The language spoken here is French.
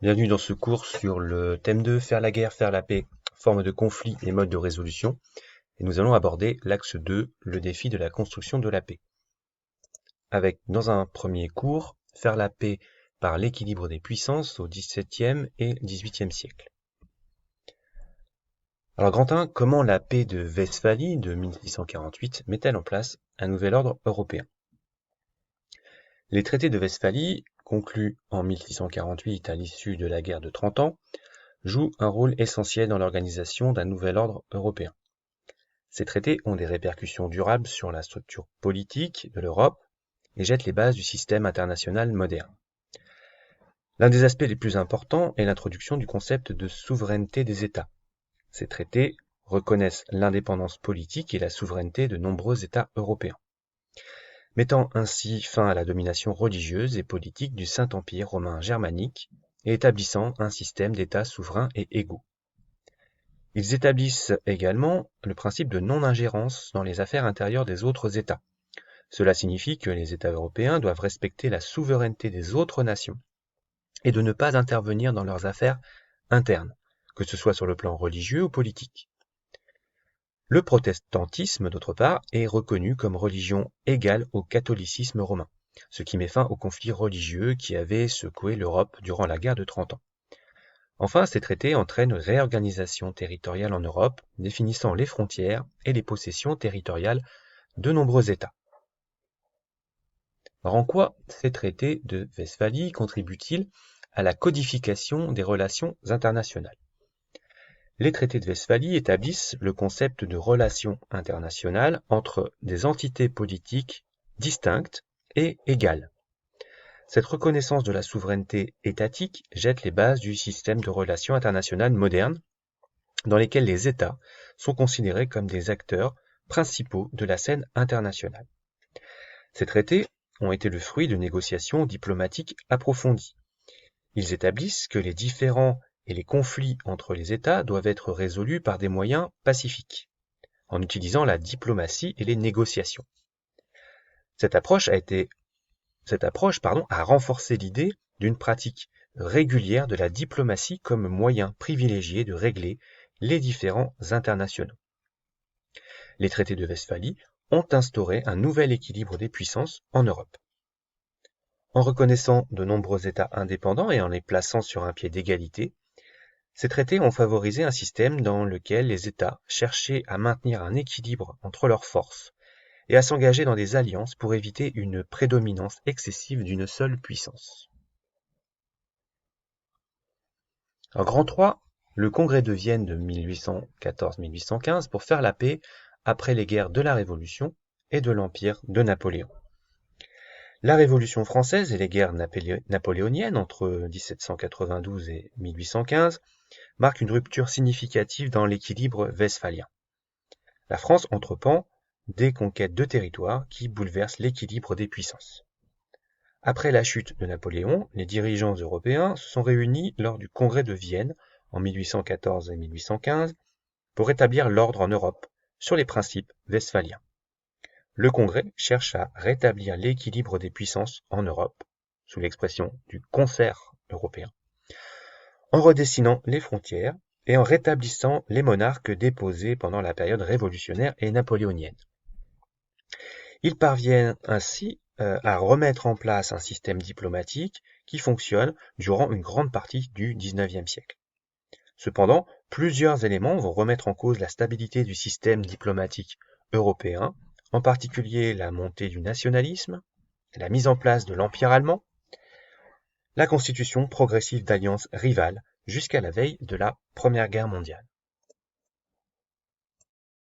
Bienvenue dans ce cours sur le thème 2, faire la guerre, faire la paix, formes de conflit et modes de résolution. Et nous allons aborder l'axe 2, le défi de la construction de la paix. Avec, dans un premier cours, faire la paix par l'équilibre des puissances au XVIIe et XVIIIe siècle. Alors grand 1, comment la paix de Westphalie de 1648 met-elle en place un nouvel ordre européen? Les traités de Westphalie, conclus en 1648 à l'issue de la guerre de 30 ans, jouent un rôle essentiel dans l'organisation d'un nouvel ordre européen. Ces traités ont des répercussions durables sur la structure politique de l'Europe et jettent les bases du système international moderne. L'un des aspects les plus importants est l'introduction du concept de souveraineté des États. Ces traités reconnaissent l'indépendance politique et la souveraineté de nombreux États européens, mettant ainsi fin à la domination religieuse et politique du Saint-Empire romain germanique et établissant un système d'États souverains et égaux. Ils établissent également le principe de non-ingérence dans les affaires intérieures des autres États. Cela signifie que les États européens doivent respecter la souveraineté des autres nations et de ne pas intervenir dans leurs affaires internes, que ce soit sur le plan religieux ou politique. Le protestantisme, d'autre part, est reconnu comme religion égale au catholicisme romain, ce qui met fin aux conflits religieux qui avaient secoué l'Europe durant la guerre de 30 ans. Enfin, ces traités entraînent une réorganisation territoriale en Europe, définissant les frontières et les possessions territoriales de nombreux États. Alors en quoi ces traités de Westphalie contribuent-ils à la codification des relations internationales? Les traités de Westphalie établissent le concept de relations internationales entre des entités politiques distinctes et égales. Cette reconnaissance de la souveraineté étatique jette les bases du système de relations internationales moderne, dans lesquelles les États sont considérés comme des acteurs principaux de la scène internationale. Ces traités ont été le fruit de négociations diplomatiques approfondies. Ils établissent que les différends et les conflits entre les États doivent être résolus par des moyens pacifiques, en utilisant la diplomatie et les négociations. Cette approche a renforcé l'idée d'une pratique régulière de la diplomatie comme moyen privilégié de régler les différends internationaux. Les traités de Westphalie ont instauré un nouvel équilibre des puissances en Europe. En reconnaissant de nombreux États indépendants et en les plaçant sur un pied d'égalité, ces traités ont favorisé un système dans lequel les États cherchaient à maintenir un équilibre entre leurs forces et à s'engager dans des alliances pour éviter une prédominance excessive d'une seule puissance. En grand 3, le Congrès de Vienne de 1814-1815 pour faire la paix après les guerres de la Révolution et de l'Empire de Napoléon. La Révolution française et les guerres napoléoniennes entre 1792 et 1815 marquent une rupture significative dans l'équilibre westphalien. La France entreprend des conquêtes de territoires qui bouleversent l'équilibre des puissances. Après la chute de Napoléon, les dirigeants européens se sont réunis lors du Congrès de Vienne en 1814 et 1815 pour rétablir l'ordre en Europe sur les principes westphaliens. Le Congrès cherche à rétablir l'équilibre des puissances en Europe, sous l'expression du concert européen, en redessinant les frontières et en rétablissant les monarques déposés pendant la période révolutionnaire et napoléonienne. Ils parviennent ainsi à remettre en place un système diplomatique qui fonctionne durant une grande partie du XIXe siècle. Cependant, plusieurs éléments vont remettre en cause la stabilité du système diplomatique européen, en particulier la montée du nationalisme, la mise en place de l'Empire allemand, la constitution progressive d'alliances rivales jusqu'à la veille de la Première Guerre mondiale.